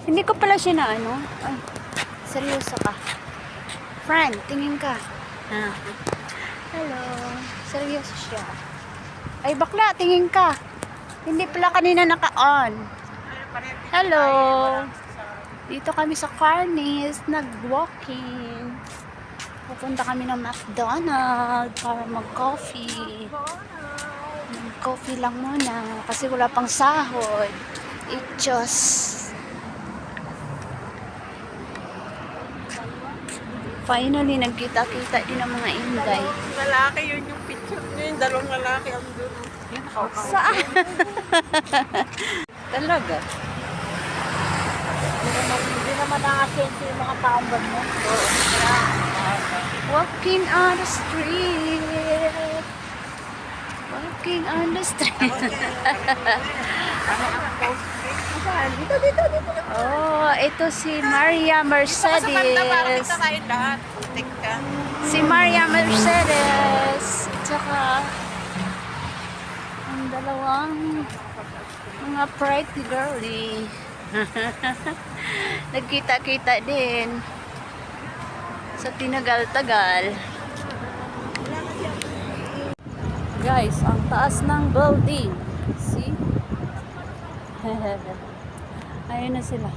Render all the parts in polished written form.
Hindi ko pala siya na ano. Ay, seryoso ka. Friend, tingin ka. Ha? Hello. Seryoso siya. Ay, bakla, tingin ka. Hindi pala kanina naka-on. Hello. Dito kami sa Carnes, nag-walking. Pupunta kami ng McDonald's para mag-coffee. Mag-coffee lang muna kasi wala pang sahod. It just finally, nagkita-kita din ang mga inday. Dalawang lalaki, yun yung picture niya. Yung dalawang lalaki ang doon. Yun, Saan? Talaga? Hindi naman nakasense yung mga taong ganyan. Walking on the street. Walking on the street. Dito, dito, dito. Oh, ito si Maria Mercedes. Kita kayo lahat. Putik ka. Si Maria Mercedes. Tsaka ang dalawang mga pretty girly. Nagkita-kita din sa tinagal-tagal. Guys, ang taas ng building. See? Ayun na sila.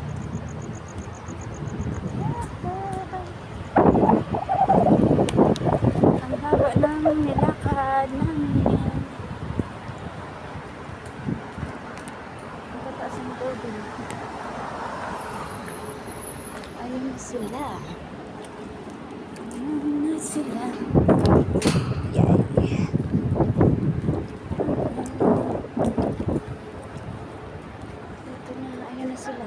Ang haba ng nilakad namin. Ang taas ng building. Ayun na sila. Ayun na sila. Yay! Ito na, ayun na sila.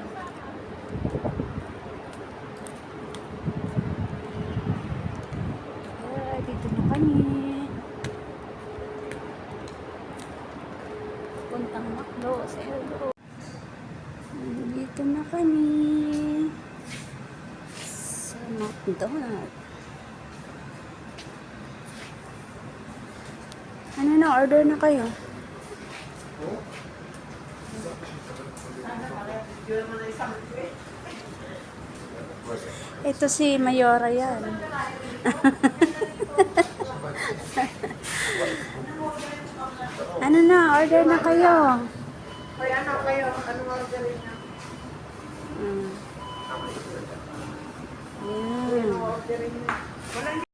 Dito na kami. Puntang Maklo sa Eldo. Dito na kami sa McDonald's. Ano na, order na kayo? Ito si Mayora yan. Ano na, order na kayo? Ay, ano kayo? Ano orderin niya? Ayan. Orderin niya.